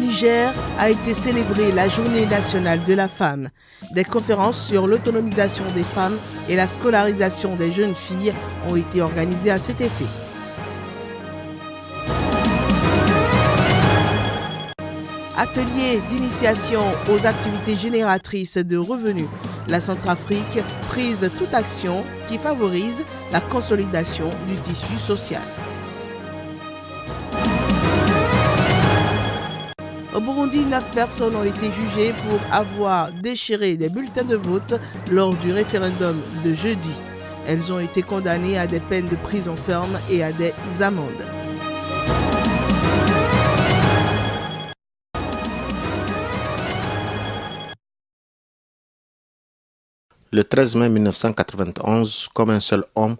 Niger a été célébrée la Journée nationale de la femme. Des conférences sur l'autonomisation des femmes et la scolarisation des jeunes filles ont été organisées à cet effet. Atelier d'initiation aux activités génératrices de revenus. La Centrafrique prise toute action qui favorise la consolidation du tissu social. Au Burundi, 9 personnes ont été jugées pour avoir déchiré des bulletins de vote lors du référendum de jeudi. Elles ont été condamnées à des peines de prison ferme et à des amendes. Le 13 mai 1991, comme un seul homme,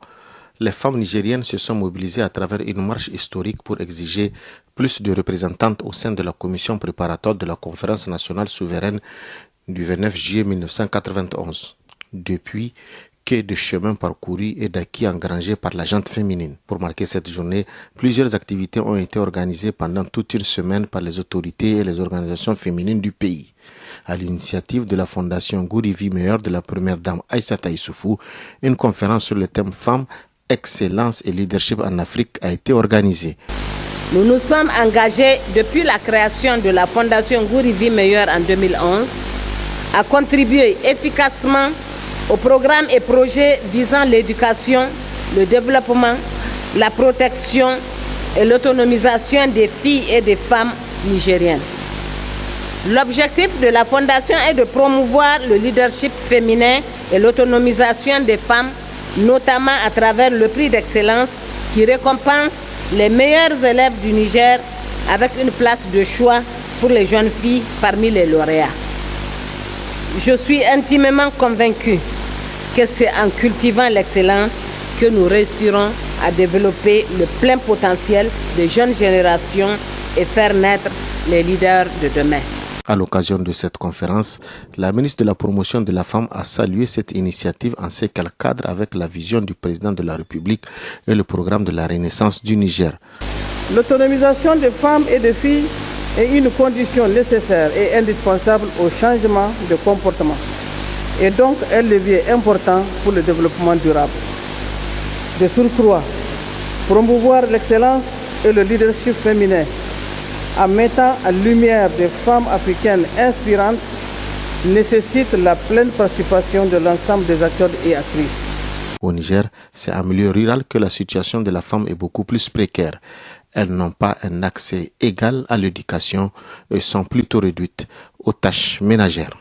les femmes nigériennes se sont mobilisées à travers une marche historique pour exiger plus de représentantes au sein de la commission préparatoire de la conférence nationale souveraine du 29 juillet 1991. Depuis, que de chemins parcourus et d'acquis engrangés par la gente féminine. Pour marquer cette journée, plusieurs activités ont été organisées pendant toute une semaine par les autorités et les organisations féminines du pays. À l'initiative de la fondation Gourivi Meilleur de la première dame Aïssata Issoufou, une conférence sur le thème Femmes, Excellence et Leadership en Afrique a été organisée. Nous nous sommes engagés depuis la création de la fondation Gourivi Meilleur en 2011 à contribuer efficacement aux programmes et projets visant l'éducation, le développement, la protection et l'autonomisation des filles et des femmes nigériennes. L'objectif de la Fondation est de promouvoir le leadership féminin et l'autonomisation des femmes, notamment à travers le prix d'excellence qui récompense les meilleurs élèves du Niger avec une place de choix pour les jeunes filles parmi les lauréats. Je suis intimement convaincue que c'est en cultivant l'excellence que nous réussirons à développer le plein potentiel des jeunes générations et faire naître les leaders de demain. À l'occasion de cette conférence, la ministre de la Promotion de la Femme a salué cette initiative en ce qu'elle cadre avec la vision du président de la République et le programme de la Renaissance du Niger. L'autonomisation des femmes et des filles est une condition nécessaire et indispensable au changement de comportement et donc un levier important pour le développement durable. De surcroît, promouvoir l'excellence et le leadership féminin en mettant en lumière des femmes africaines inspirantes nécessite la pleine participation de l'ensemble des acteurs et actrices. Au Niger, c'est en milieu rural que la situation de la femme est beaucoup plus précaire. Elles n'ont pas un accès égal à l'éducation et sont plutôt réduites aux tâches ménagères.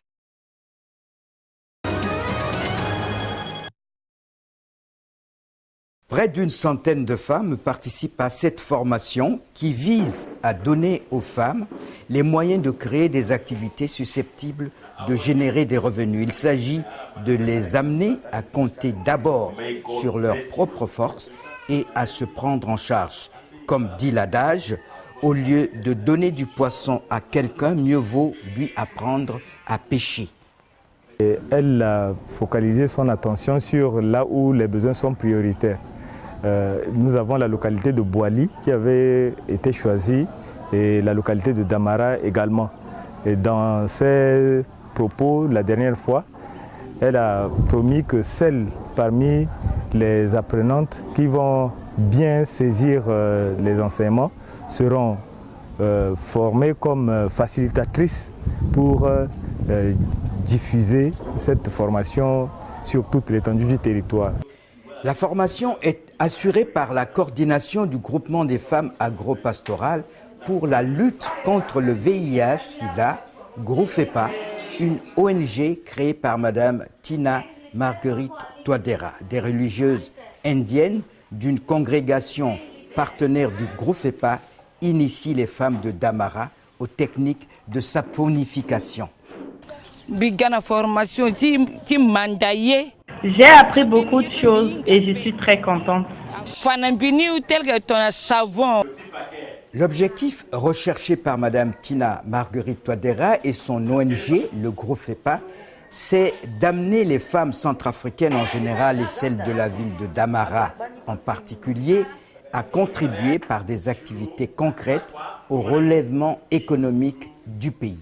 Près d'une centaine de femmes participent à cette formation qui vise à donner aux femmes les moyens de créer des activités susceptibles de générer des revenus. Il s'agit de les amener à compter d'abord sur leurs propres forces et à se prendre en charge. Comme dit l'adage, au lieu de donner du poisson à quelqu'un, mieux vaut lui apprendre à pêcher. Elle a focalisé son attention sur là où les besoins sont prioritaires. Nous avons la localité de Boali qui avait été choisie et la localité de Damara également. Et dans ses propos, la dernière fois, elle a promis que celles parmi les apprenantes qui vont bien saisir les enseignements seront formées comme facilitatrices pour diffuser cette formation sur toute l'étendue du territoire. La formation est assurée par la coordination du groupement des femmes agropastorales pour la lutte contre le VIH-Sida, GROUFEPA, une ONG créée par Madame Tina Marguerite Touadéra, des religieuses indiennes d'une congrégation partenaire du GROUFEPA initie les femmes de Damara aux techniques de saponification. J'ai appris beaucoup de choses et je suis très contente. L'objectif recherché par Madame Tina Marguerite Touadéra et son ONG, le GROUFEPA, c'est d'amener les femmes centrafricaines en général et celles de la ville de Damara en particulier à contribuer par des activités concrètes au relèvement économique du pays.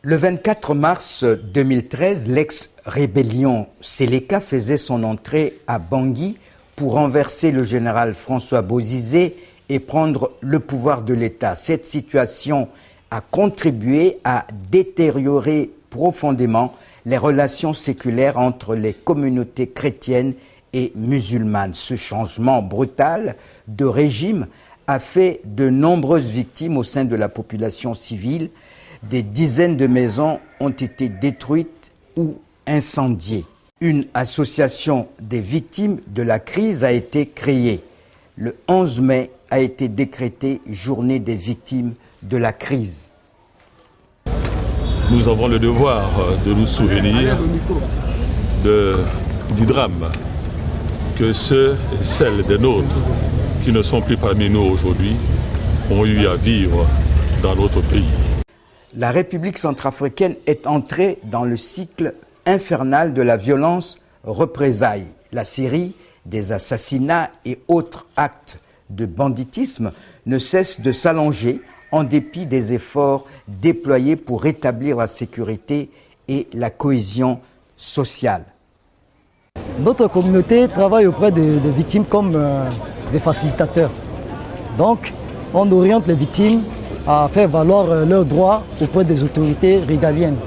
Le 24 mars 2013, l'ex-rébellion Séléka faisait son entrée à Bangui pour renverser le général François Bozizé et prendre le pouvoir de l'État. Cette situation a contribué à détériorer profondément les relations séculaires entre les communautés chrétiennes et musulmanes. Ce changement brutal de régime a fait de nombreuses victimes au sein de la population civile. Des dizaines de maisons ont été détruites ou incendiées. Une association des victimes de la crise a été créée. Le 11 mai a été décrétée journée des victimes de la crise. Nous avons le devoir de nous souvenir du drame que ceux et celles des nôtres qui ne sont plus parmi nous aujourd'hui ont eu à vivre dans notre pays. La République centrafricaine est entrée dans le cycle infernal de la violence représailles. La série des assassinats et autres actes de banditisme ne cesse de s'allonger en dépit des efforts déployés pour rétablir la sécurité et la cohésion sociale. Notre communauté travaille auprès des victimes comme des facilitateurs. Donc, on oriente les victimes à faire valoir leurs droits auprès des autorités régaliennes.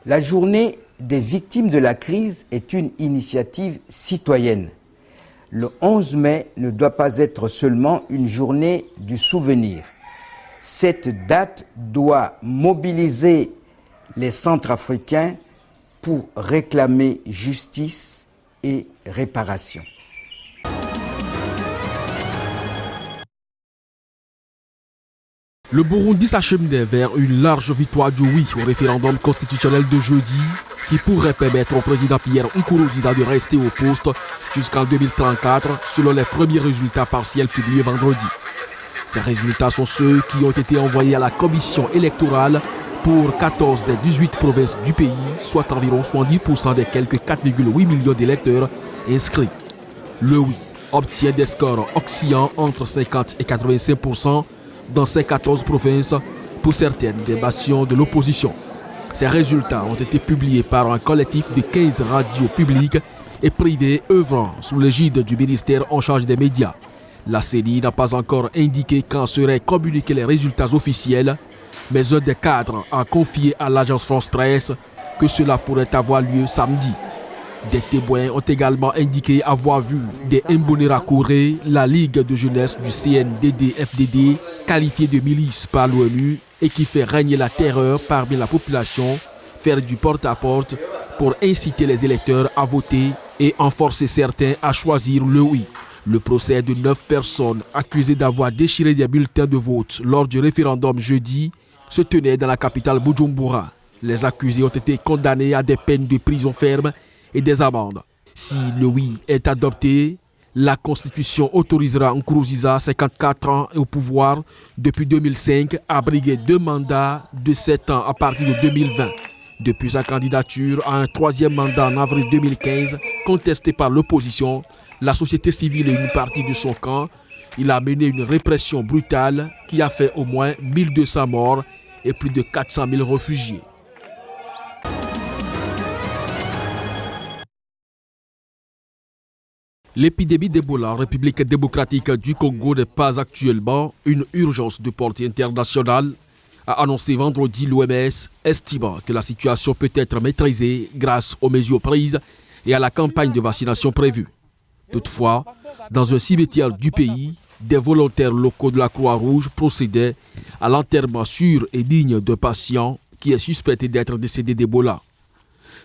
La journée des victimes de la crise est une initiative citoyenne. Le 11 mai ne doit pas être seulement une journée du souvenir. Cette date doit mobiliser les Centrafricains pour réclamer justice et réparation. Le Burundi s'acheminait vers une large victoire du oui au référendum constitutionnel de jeudi qui pourrait permettre au président Pierre Nkurunziza de rester au poste jusqu'en 2034 selon les premiers résultats partiels publiés vendredi. Ces résultats sont ceux qui ont été envoyés à la commission électorale pour 14 des 18 provinces du pays, soit environ 70% des quelques 4,8 millions d'électeurs inscrits. Le oui obtient des scores oscillant entre 50 et 85% dans ces 14 provinces pour certaines des bastions de l'opposition. Ces résultats ont été publiés par un collectif de 15 radios publiques et privées œuvrant sous l'égide du ministère en charge des médias. La CENI n'a pas encore indiqué quand seraient communiqués les résultats officiels, mais un des cadres a confié à l'agence France Presse que cela pourrait avoir lieu samedi. Des témoins ont également indiqué avoir vu des Imbonerakure, la Ligue de jeunesse du CNDD-FDD, qualifiée de milice par l'ONU et qui fait régner la terreur parmi la population, faire du porte-à-porte pour inciter les électeurs à voter et en forcer certains à choisir le oui. Le procès de 9 personnes accusées d'avoir déchiré des bulletins de vote lors du référendum jeudi se tenait dans la capitale Bujumbura. Les accusés ont été condamnés à des peines de prison ferme et des amendes. Si le oui est adopté, la Constitution autorisera Nkurunziza, 54 ans au pouvoir depuis 2005, à briguer 2 mandats de 7 ans à partir de 2020. Depuis sa candidature à un 3e mandat en avril 2015, contesté par l'opposition, la société civile et une partie de son camp, il a mené une répression brutale qui a fait au moins 1200 morts et plus de 400 000 réfugiés. L'épidémie d'Ebola en République démocratique du Congo n'est pas actuellement une urgence de portée internationale, a annoncé vendredi l'OMS, estimant que la situation peut être maîtrisée grâce aux mesures prises et à la campagne de vaccination prévue. Toutefois, dans un cimetière du pays, des volontaires locaux de la Croix-Rouge procédaient à l'enterrement sûr et digne d'un patient qui est suspecté d'être décédé d'Ebola.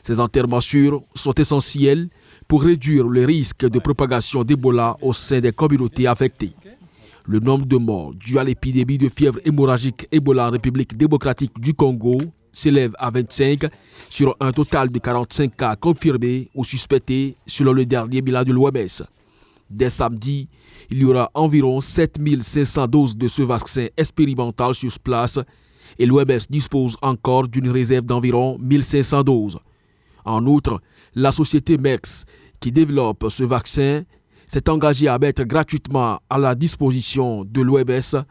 Ces enterrements sûrs sont essentiels pour réduire le risque de propagation d'Ebola au sein des communautés affectées. Le nombre de morts dû à l'épidémie de fièvre hémorragique Ebola en République démocratique du Congo s'élève à 25 sur un total de 45 cas confirmés ou suspectés selon le dernier bilan de l'OMS. Dès samedi, il y aura environ 7500 doses de ce vaccin expérimental sur place et l'OMS dispose encore d'une réserve d'environ 1500 doses. En outre, la société Merck, qui développe ce vaccin, s'est engagé à mettre gratuitement à la disposition de l'OMS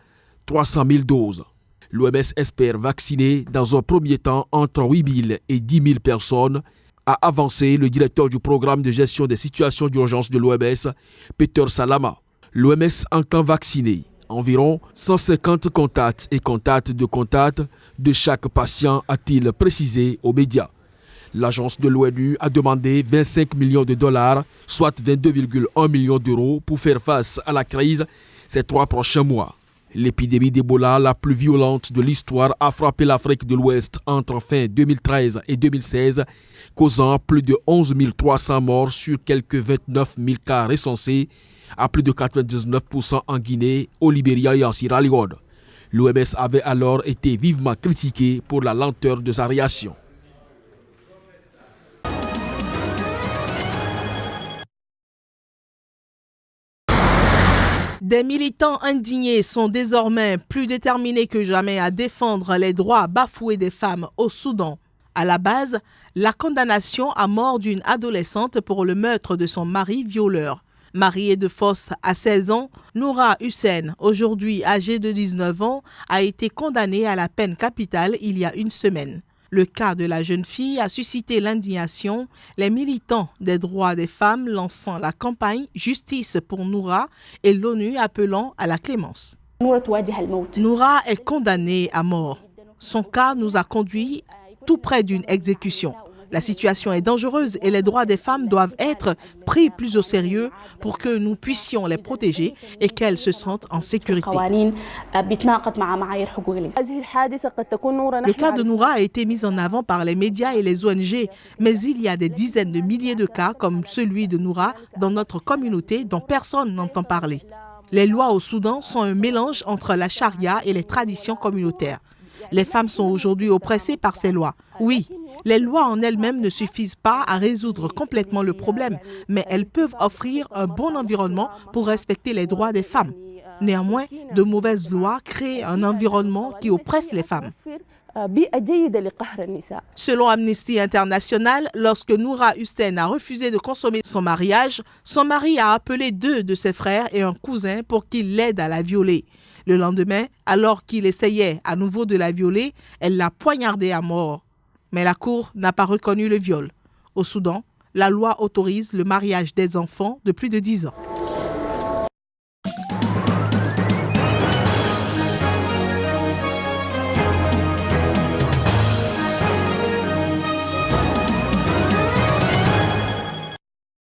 300 000 doses. L'OMS espère vacciner dans un premier temps entre 8 000 et 10 000 personnes, a avancé le directeur du programme de gestion des situations d'urgence de l'OMS, Peter Salama. L'OMS entend vacciner environ 150 contacts et contacts de chaque patient, a-t-il précisé aux médias. L'agence de l'ONU a demandé 25 millions de dollars, soit 22,1 millions d'euros, pour faire face à la crise ces 3 prochains mois. L'épidémie d'Ebola, la plus violente de l'histoire, a frappé l'Afrique de l'Ouest entre fin 2013 et 2016, causant plus de 11 300 morts sur quelques 29 000 cas recensés, à plus de 99% en Guinée, au Libéria et en Sierra Leone. L'OMS avait alors été vivement critiquée pour la lenteur de sa réaction. Des militants indignés sont désormais plus déterminés que jamais à défendre les droits bafoués des femmes au Soudan. À la base, la condamnation à mort d'une adolescente pour le meurtre de son mari violeur. Mariée de force à 16 ans, Noura Hussein, aujourd'hui âgée de 19 ans, a été condamnée à la peine capitale il y a une semaine. Le cas de la jeune fille a suscité l'indignation, les militants des droits des femmes lançant la campagne Justice pour Noura et l'ONU appelant à la clémence. Noura est condamnée à mort. Son cas nous a conduits tout près d'une exécution. La situation est dangereuse et les droits des femmes doivent être pris plus au sérieux pour que nous puissions les protéger et qu'elles se sentent en sécurité. Le cas de Noura a été mis en avant par les médias et les ONG, mais il y a des dizaines de milliers de cas comme celui de Noura dans notre communauté dont personne n'entend parler. Les lois au Soudan sont un mélange entre la charia et les traditions communautaires. Les femmes sont aujourd'hui oppressées par ces lois. Oui, les lois en elles-mêmes ne suffisent pas à résoudre complètement le problème, mais elles peuvent offrir un bon environnement pour respecter les droits des femmes. Néanmoins, de mauvaises lois créent un environnement qui oppresse les femmes. Selon Amnesty International, lorsque Noura Hussein a refusé de consommer son mariage, son mari a appelé 2 de ses frères et un cousin pour qu'ils l'aident à la violer. Le lendemain, alors qu'il essayait à nouveau de la violer, elle l'a poignardée à mort. Mais la Cour n'a pas reconnu le viol. Au Soudan, la loi autorise le mariage des enfants de plus de 10 ans.